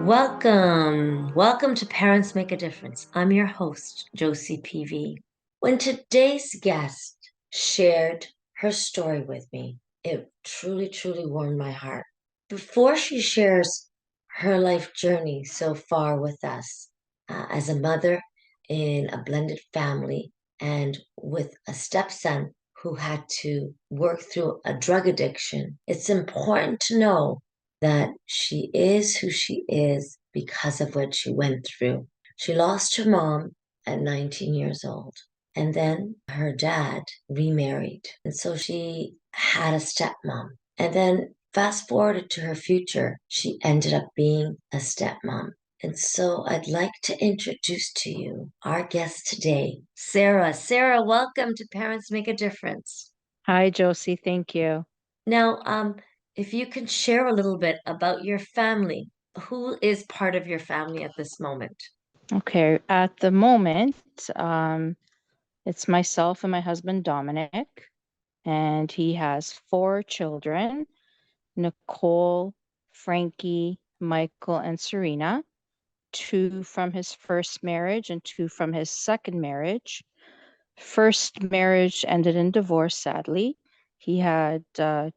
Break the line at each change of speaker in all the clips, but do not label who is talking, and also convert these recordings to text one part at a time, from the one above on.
Welcome to Parents Make a Difference. I'm your host, Josie PV. When today's guest shared her story with me, it truly warmed my heart. Before she shares her life journey so far with us, as a mother in a blended family and with a stepson who had to work through a drug addiction, it's important to know that she is who she is because of what she went through. She lost her mom at 19 years old, and then her dad remarried. And so she had a stepmom. And then fast forwarded to her future, she ended up being a stepmom. And so I'd like to introduce to you our guest today, Sara. Sara, welcome to Parents Make a Difference.
Hi, Josie. Thank you.
Now, if you can share a little bit about your family, who is part of your family at this moment?
Okay. At the moment, it's myself and my husband, Dominic, and he has four children, Nicole, Frankie, Michael, and Serena, two from his first marriage and two from his second marriage. First marriage ended in divorce, sadly. He had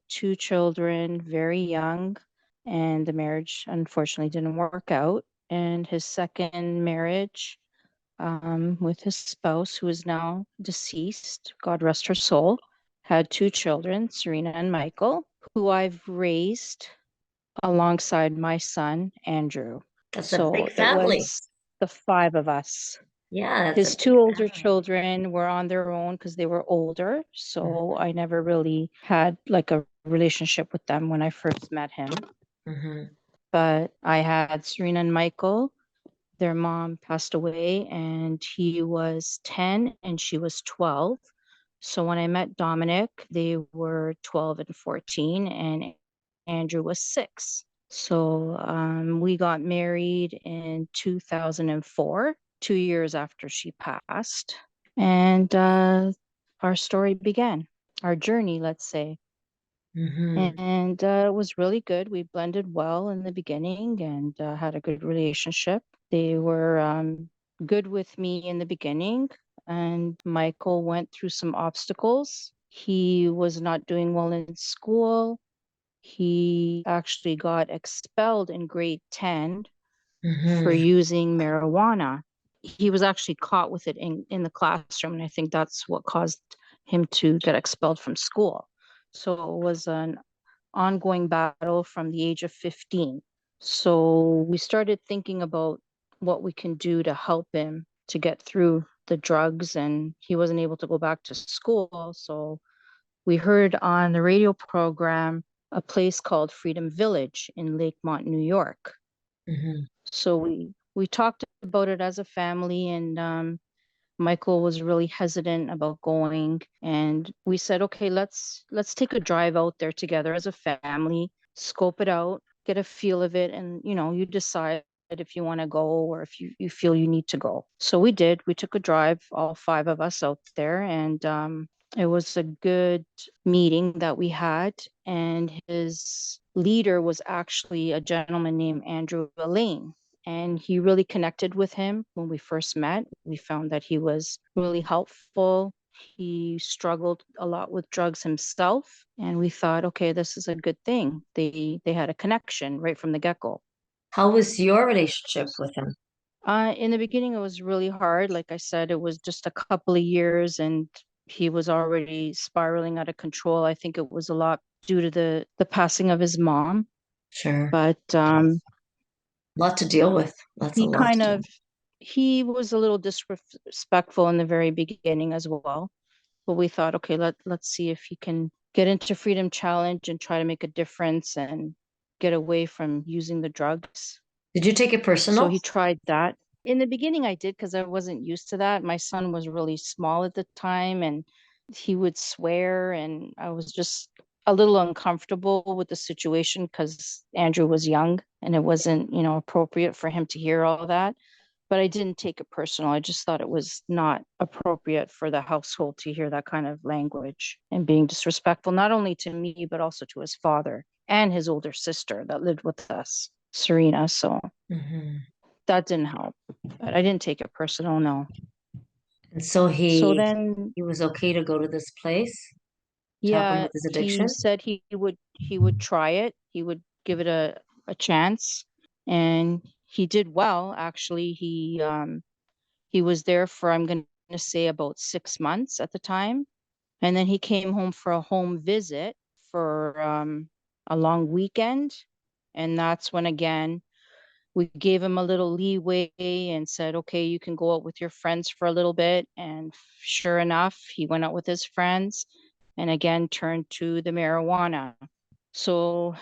two children very young, and the marriage unfortunately didn't work out. And his second marriage, with his spouse, who is now deceased, God rest her soul, had two children, Serena and Michael, who I've raised alongside my son, Andrew.
That's a
So
big
it
family.
was the five of us.
Yeah, that's a
His
big
two older
family.
children were on their own because they were older.
Mhm,
So I never really had like a relationship with them when I first met him.
mhm.
But I had Serena and Michael. Their mom passed away and he was 10 and she was 12. So when I met Dominic, they were 12 and 14, and Andrew was 6. So we got married in 2004, 2 years after she passed. And our story began, our journey, let's say.
Mhm.
And it was really good. We blended well in the beginning and had a good relationship. They were good with me in the beginning, and Michael went through some obstacles. He was not doing well in school. He actually got expelled in grade 10 for
Mhm.
using marijuana. He was actually caught with it in the classroom, and I think that's what caused him to get expelled from school. So it was an ongoing battle from the age of 15. So we started thinking about what we can do to help him to get through the drugs, and he wasn't able to go back to school. So we heard on the radio program a place called Freedom Village in Lakemont, New York.
Mhm.
So we talked about it as a family, and Michael was really hesitant about going, and we said, okay, let's take a drive out there together as a family, scope it out, get a feel of it, and you decide if you want to go or if you feel you need to go. So we did. We took a drive, all five of us out there, and it was a good meeting that we had. And his leader was actually a gentleman named Andrew Elaine, and he really connected with him when we first met. We found that he was really helpful. He struggled a lot with drugs himself, and we thought, okay, this is a good thing. They had a connection right from the get-go.
How was your relationship with him?
In the beginning, it was really hard. Like I said, it was just a couple of years, and he was already spiraling out of control. I think it was a lot due to the passing of his mom,
Sure.
but
Lot to deal with. That's a
he
lot to
kind
deal
of he was a little disrespectful in the very beginning as well. But we thought, okay, let's see if he can get into Freedom Challenge and try to make a difference and get away from using the drugs.
Did you take it
So
personal?
he tried that. In the beginning, I did because I wasn't used to that. My son was really small at the time and he would swear, and I was just a little uncomfortable with the situation because Andrew was young and it wasn't, appropriate for him to hear all that. But I didn't take it personal. I just thought it was not appropriate for the household to hear that kind of language and being disrespectful, not only to me, but also to his father and his older sister that lived with us. Serena. So
Hmm.
that didn't help. But I didn't take it personal, no.
And so
So
he
then,
he was okay to go to this place to help him
yeah,
with his
he
addiction.
said he would try it. He would give it a chance. And he did well, actually. He was there for, I'm gonna say, about 6 months at the time. And then he came home for a home visit for a long weekend. And that's when, again, we gave him a little leeway and said, okay, you can go out with your friends for a little bit. And sure enough, he went out with his friends and again turned to the marijuana. So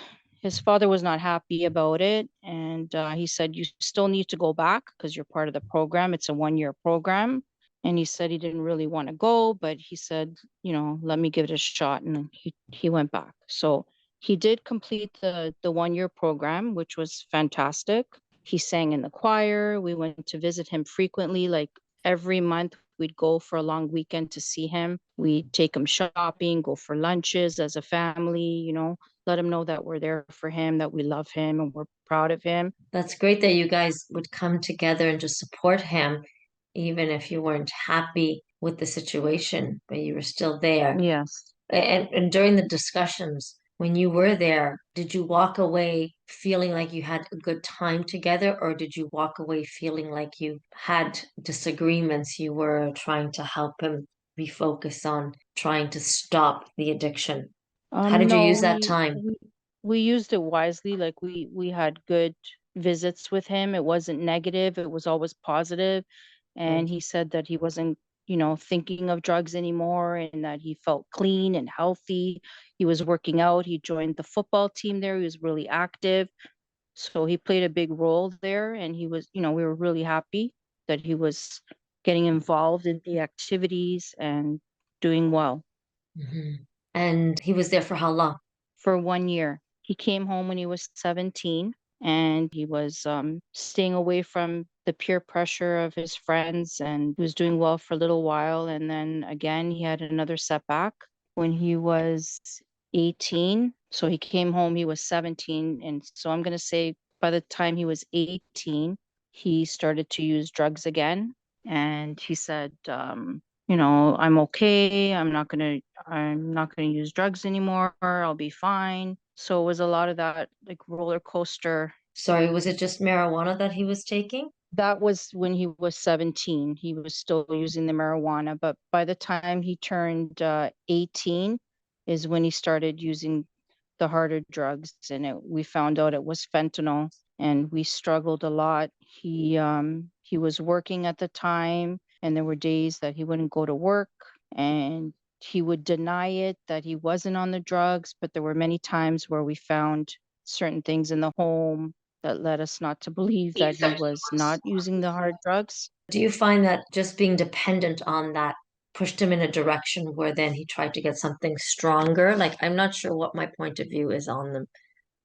his father was not happy about it. And he said, you still need to go back because you're part of the program. It's a 1 year program. And he said he didn't really want to go, but he said, let me give it a shot. And he went back. So he did complete the 1 year program, which was fantastic. He sang in the choir. We went to visit him frequently, like every month. We'd go for a long weekend to see him. We'd take him shopping, go for lunches as a family, let him know that we're there for him, that we love him and we're proud of him.
That's great that you guys would come together and just support him, even if you weren't happy with the situation, but you were still there.
Yes.
And during the discussions, when you were there, did you walk away feeling like you had a good time together, or did you walk away feeling like you had disagreements? You were trying to help him refocus on trying to stop the addiction. How did you
No,
use that
we
time?
we we used it wisely. Like we had good visits with him. It wasn't negative, it was always positive.
Good.
And he said that he wasn't, thinking of drugs anymore and that he felt clean and healthy. He was working out. He joined the football team there. He was really active. So he played a big role there and he was, we were really happy that he was getting involved in the activities and doing well.
Hmm. And he was there for how long?
For 1 year. He came home when he was 17 and he was staying away from the peer pressure of his friends and he was doing well for a little while. And then again, he had another setback when he was 18. So he came home, he was 17. And so I'm going to say by the time he was 18, he started to use drugs again. And he said, I'm okay. I'm not gonna use drugs anymore. I'll be fine. So it was a lot of that like roller coaster.
Sorry, was it just marijuana that he was taking?
That was when he was 17. He was still using the marijuana, but by the time he turned 18 is when he started using the harder drugs, and we found out it was fentanyl, and we struggled a lot. He was working at the time, and there were days that he wouldn't go to work, and he would deny it that he wasn't on the drugs, but there were many times where we found certain things in the home that led us not to believe that he was not using the hard drugs.
Do you find that just being dependent on that pushed him in a direction where then he tried to get something stronger? Like, I'm not sure what my point of view is on the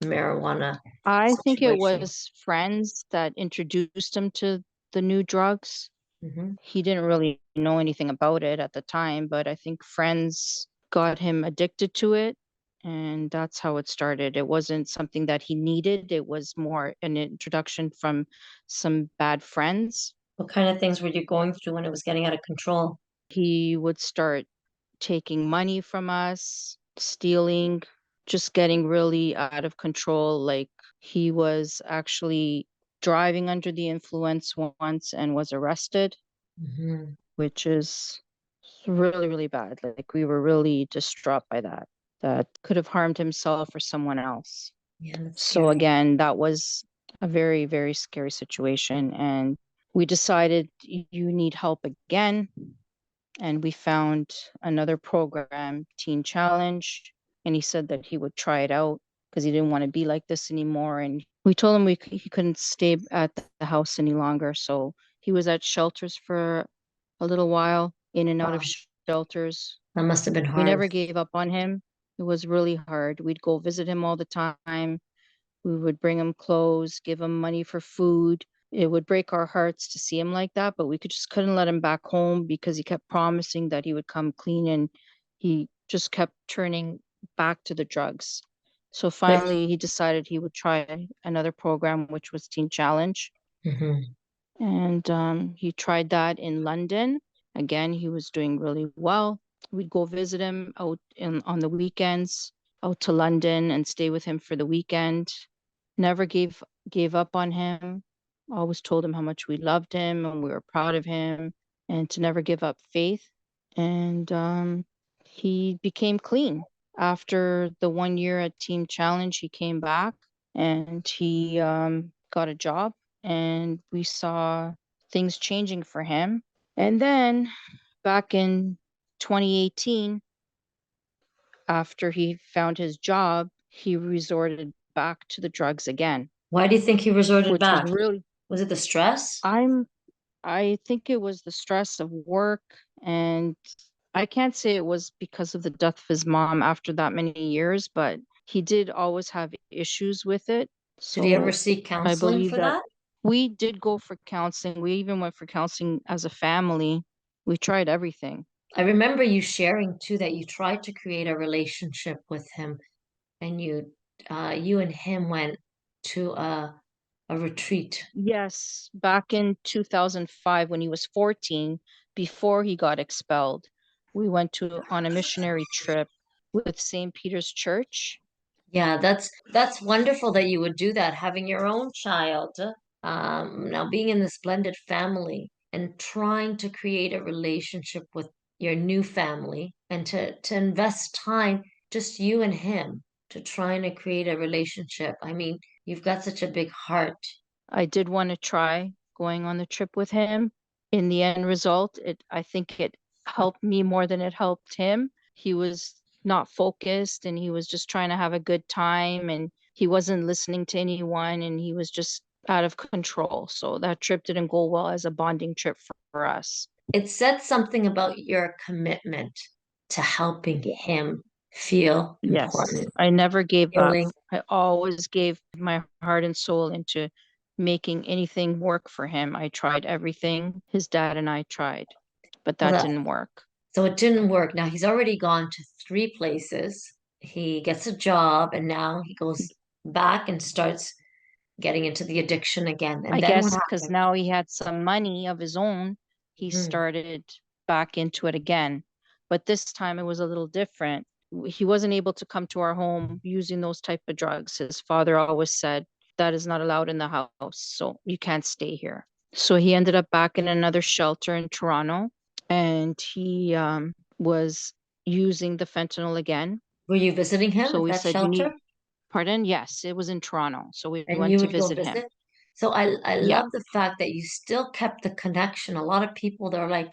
marijuana
I think it
situation.
was friends that introduced him to the new drugs.
Hmm.
He didn't really know anything about it at the time, but I think friends got him addicted to it. And that's how it started. It wasn't something that he needed, it was more an introduction from some bad friends.
What kind of things were you going through when it was getting out of control?
He would start taking money from us, stealing, just getting really out of control. Like he was actually driving under the influence once and was arrested,
Hmm.
which is really, really bad. Like we were really distraught by that. That could have harmed himself or someone else.
Yeah, that's
So
scary.
again, that was a very, very scary situation. And we decided you need help again, and we found another program, Teen Challenge, and he said that he would try it out because he didn't want to be like this anymore. And we told him he couldn't stay at the house any longer, so he was at shelters for a little while, in and out of
Wow,
shelters.
that must have been
We
hard.
never gave up on him. It was really hard. We'd go visit him all the time. We would bring him clothes, give him money for food. It would break our hearts to see him like that, but we couldn't let him back home because he kept promising that he would come clean, and he just kept turning back to the drugs. So
But
finally, he decided he would try another program, which was Teen Challenge.
mhm.
And he tried that in London. Again, he was doing really well. We'd go visit him on the weekends, out to London and stay with him for the weekend. Never gave up on him. Always told him how much we loved him and we were proud of him, and to never give up faith. And he became clean. After the 1 year at Team Challenge, he came back and he got a job, and we saw things changing for him. And then back in 2018, after he found his job, he resorted back to the drugs again,
Why do you think he resorted
which was
back?
really,
Was it the stress?
I'm, I think it was the stress of work, and I can't say it was because of the death of his mom after that many years, but he did always have issues with it.
Did he ever
So
seek
I
counseling
believe
for
that
that?
we did go for counseling. We even went for counseling as a family. We tried everything.
I remember you sharing too that you tried to create a relationship with him and you and him went to a retreat.
Yes, back in 2005 when he was 14, before he got expelled, we went to on a missionary trip with St. Peter's Church.
Yeah, that's wonderful that you would do that, having your own child, now being in this blended family and trying to create a relationship with your new family and to invest time, just you and him, to trying to create a relationship. I mean, you've got such a big heart.
I did want to try going on the trip with him. In the end result, I think it helped me more than it helped him. He was not focused and he was just trying to have a good time, and he wasn't listening to anyone, and he was just out of control. So that trip didn't go well as a bonding trip for us.
It said something about your commitment to helping him feel
Yes,
important,
I never gave up.
feeling.
I always gave my heart and soul into making anything work for him. I tried everything his dad and I tried, but
Well,
that didn't work.
so it didn't work. Now he's already gone to three places. He gets a job and now he goes back and starts getting into the addiction again.
I
And then what
guess because
happened?
now he had some money of his own, he
Mhm.
started back into it again. But this time it was a little different. He wasn't able to come to our home using those type of drugs. His father always said that is not allowed in the house, so you can't stay here. So he ended up back in another shelter in Toronto, and he was using the fentanyl again.
Were you visiting him
So
at
we
that
said, you
shelter?
need, pardon? Yes, it was in Toronto. So we
And
went
you
to
would go
visit him.
visit? So I
Yeah.
love the fact that you still kept the connection. A lot of people, they're like,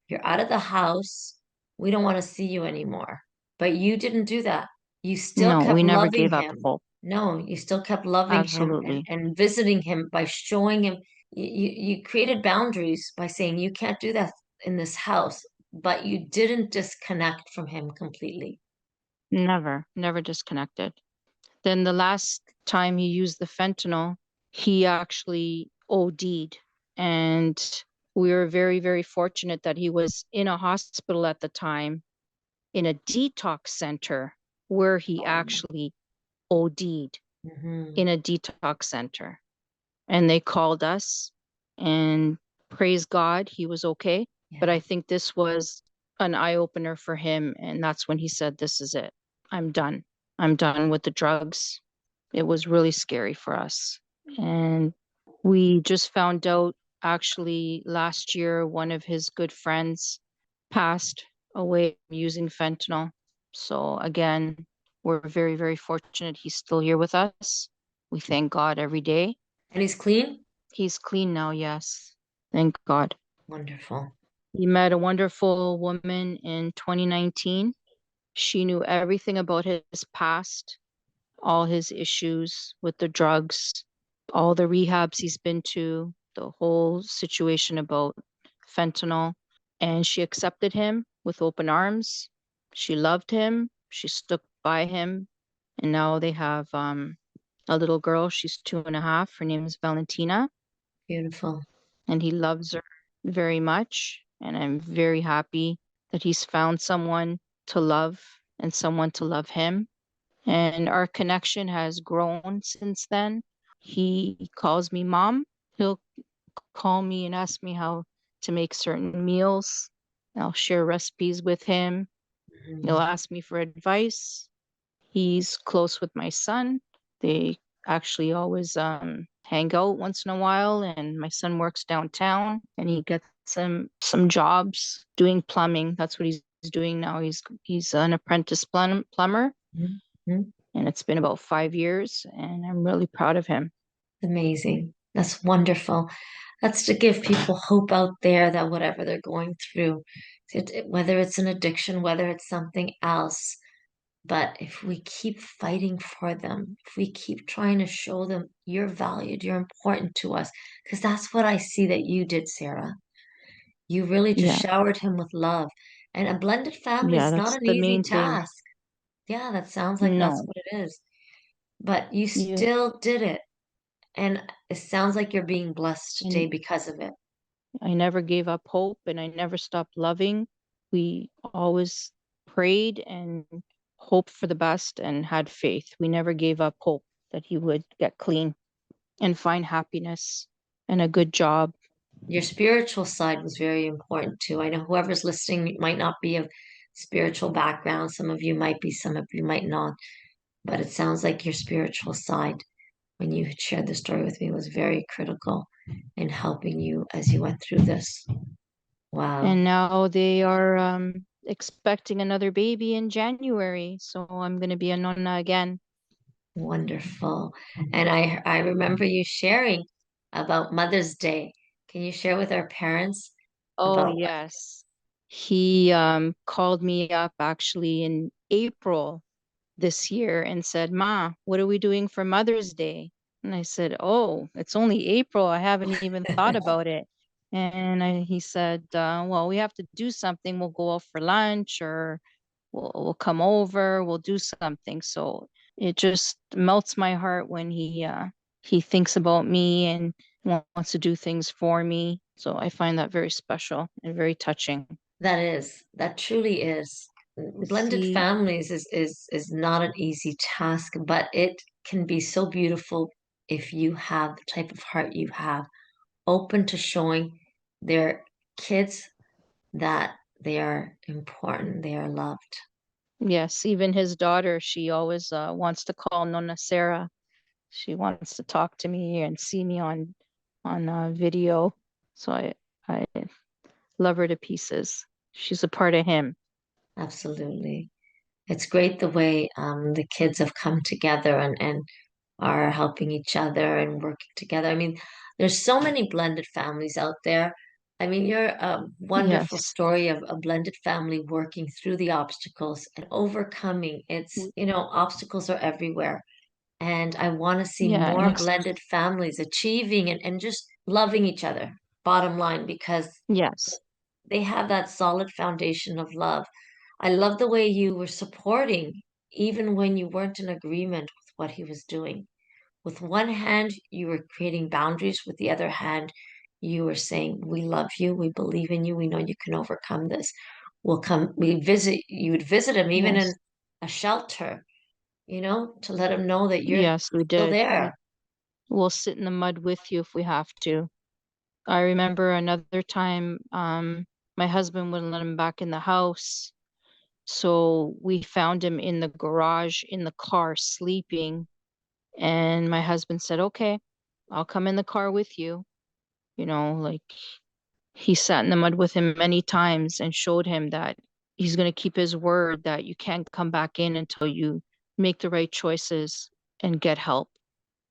you're out of the house. We don't want to see you anymore. But you didn't do that. You still
No,
kept
we never
loving
gave up
him.
hope.
No, you still kept loving him
Absolutely.
and visiting him by showing him. You created boundaries by saying you can't do that in this house, but you didn't disconnect from him completely.
Never disconnected. Then the last time he used the fentanyl, he actually OD'd. And we were very fortunate that he was in a hospital at the time, in a detox center where he actually OD'd,
Hmm.
in a detox center. And they called us, and praise God, he was okay. But I
Yeah.
think this was an eye opener for him. And that's when he said, this is it. I'm done. I'm done with the drugs. It was really scary for us. And we just found out actually last year, one of his good friends passed away using fentanyl. So again, we're very fortunate he's still here with us. We thank God every day.
And he's clean?
He's clean now, yes. Thank God.
Wonderful.
He met a wonderful woman in 2019. She knew everything about his past, all his issues with the drugs, all the rehabs he's been to, the whole situation about fentanyl. And she accepted him with open arms. She loved him. She stuck by him. And now they have a little girl. She's 2.5. Her name is Valentina,
Beautiful.
and he loves her very much. And I'm very happy that he's found someone to love and someone to love him. And our connection has grown since then. He calls me mom. He'll call me and ask me how to make certain meals. I'll share recipes with him. He'll
Mhm.
ask me for advice. He's close with my son. They actually always hang out once in a while, and my son works downtown and he gets some jobs doing plumbing. That's what he's doing now. He's an apprentice plumber,
Mhm.
and it's been about 5 years, and I'm really proud of him.
Amazing. That's wonderful. That's to give people hope out there that whatever they're going through, whether it's an addiction, whether it's something else, but if we keep fighting for them, if we keep trying to show them you're valued, you're important to us, because that's what I see that you did, Sarah. You really just
Yeah,
showered him with love. And a blended family
yeah,
is not
that's
an
the
easy
main thing.
task. Yeah, that sounds like that's
No,
what it is. But you
you
still did it. And it sounds like you're being blessed today
and
because of it.
I never gave up hope and I never stopped loving. We always prayed and hoped for the best and had faith. We never gave up hope that he would get clean and find happiness and a good job.
Your spiritual side was very important too. I know whoever's listening might not be of spiritual background. Some of you might be, some of you might not. But it sounds like your spiritual side, when you had shared the story with me, was very critical in helping you as you went through this. Wow.
And now they are expecting another baby in January. So I'm going to be a nonna again.
Wonderful. And I remember you sharing about Mother's Day. Can you share with our parents
Oh,
about what?
yes. He called me up actually in April this year and said, Ma, what are we doing for Mother's Day? And I said, Oh, it's only April. I haven't even thought about it. And he said, Well, we have to do something. We'll go out for lunch or we'll come over. We'll do something. So it just melts my heart when he thinks about me and wants to do things for me. So I find that very special and very touching
That truly is.
to
Blended
see.
families is not an easy task, but it can be so beautiful if you have the type of heart you have, open to showing their kids that they are important, they are loved.
Yes, even his daughter, she always wants to call Nonna Sarah. She wants to talk to me and see me on video. So I love her to pieces. She's a part of him.
Absolutely. It's great the way the kids have come together and are helping each other and working together. I mean, there's so many blended families out there. I mean, you're a wonderful
Yes.
story of a blended family working through the obstacles and overcoming.
W-
Obstacles are everywhere. And I want to see
Yeah,
more blended families achieving and just loving each other, bottom line, because
yes.
they have that solid foundation of love. I love the way you were supporting, even when you weren't in agreement with what he was doing. With one hand, you were creating boundaries. With the other hand, you were saying, we love you. We believe in you. We know you can overcome this. You would visit him even in
Yes.
a shelter, to let him know that you're
Yes, we
still
did.
there.
We'll sit in the mud with you if we have to. I remember another time, my husband wouldn't let him back in the house. So we found him in the garage in the car sleeping. And my husband said, Okay, I'll come in the car with you. Like he sat in the mud with him many times and showed him that he's going to keep his word that you can't come back in until you make the right choices and get help.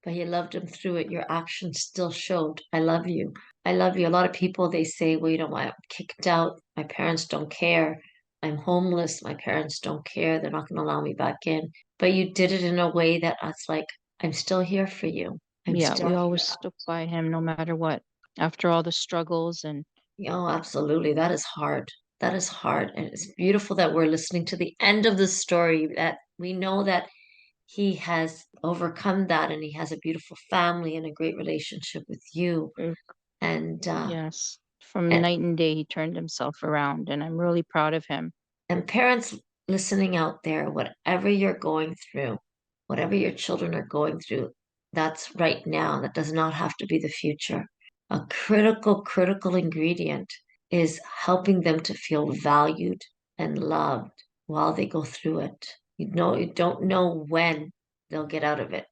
But you loved him through it. Your actions still showed. I love you. I love you. A lot of people, they say, well, I'm kicked out. My parents don't care. I'm homeless. My parents don't care. They're not going to allow me back in. But you did it in a way that I was like, I'm still here for you. I'm
Yeah,
still
we
here.
always stuck by him no matter what. After all the struggles and
Oh, absolutely. That is hard. That is hard. And it's beautiful that we're listening to the end of the story, that we know that he has overcome that and he has a beautiful family and a great relationship with you.
uh,
And
yes, from
and,
night and day he turned himself around and I'm really proud of him.
and parents listening out there, whatever you're going through, whatever your children are going through, that's right now. That does not have to be the future. A critical ingredient is helping them to feel valued and loved while they go through it. You don't know when they'll get out of it.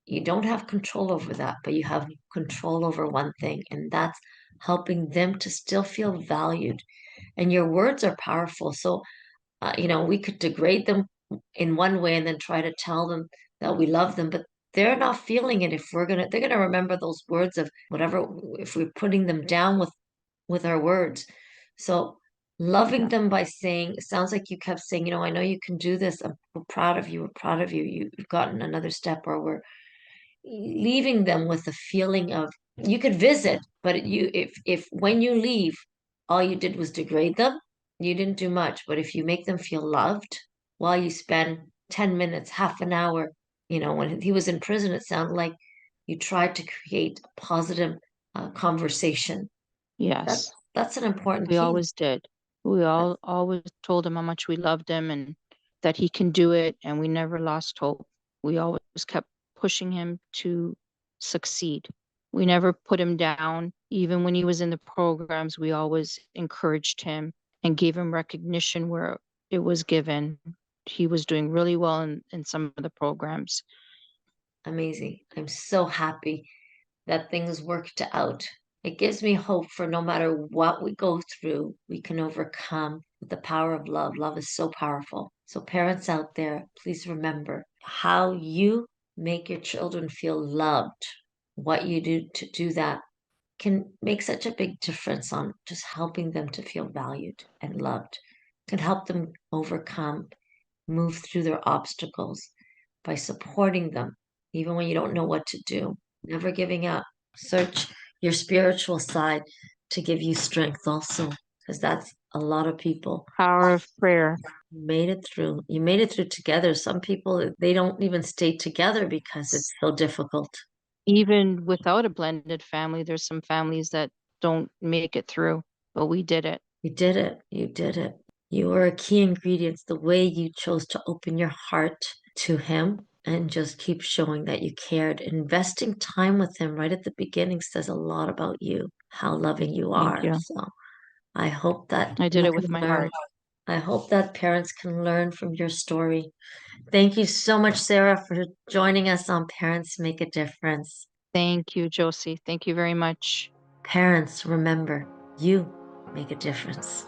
You don't have control over that, but you have control over one thing, and that's helping them to still feel valued. And your words are powerful. So, we could degrade them in one way and then try to tell them that we love them, but they're not feeling it. If they're gonna remember those words of whatever, if we're putting them down with our words. So loving them by saying, it sounds like you kept saying, I know you can do this. We're proud of you. We're proud of you. You've gotten another step, or we're leaving them with a feeling of you could visit, but if when you leave, all you did was degrade them, you didn't do much. But if you make them feel loved while you spend 10 minutes, half an hour, when he was in prison, it sounded like you tried to create a positive conversation.
Yes,
That's an important
we
key.
always did. We all always told him how much we loved him and that he can do it, and we never lost hope. We always kept pushing him to succeed. We never put him down. Even when he was in the programs, we always encouraged him and gave him recognition where it was given. He was doing really well in some of the programs.
Amazing. I'm so happy that things worked out. It gives me hope for no matter what we go through, we can overcome with the power of love. Love is so powerful. So, parents out there, please remember how you make your children feel loved. What you do to do that can make such a big difference on just helping them to feel valued and loved, can help them overcome, move through their obstacles by supporting them, even when you don't know what to do, never giving up. Search your spiritual side to give you strength also, because that's a lot of people
Power of prayer.
made it through. You made it through together. Some people, they don't even stay together because it's so difficult.
Even without a blended family, there's some families that don't make it through, but we did it.
You did it. You did it. You were a key ingredient. The way you chose to open your heart to him and just keep showing that you cared. Investing time with him right at the beginning says a lot about you, how loving you
Thank
are.
you.
So I hope that
I did
you
it with
can
my
learn.
heart.
I hope that parents can learn from your story. Thank you so much, Sarah, for joining us on Parents Make a Difference.
Thank you, Josie. Thank you very much.
Parents, remember, you make a difference.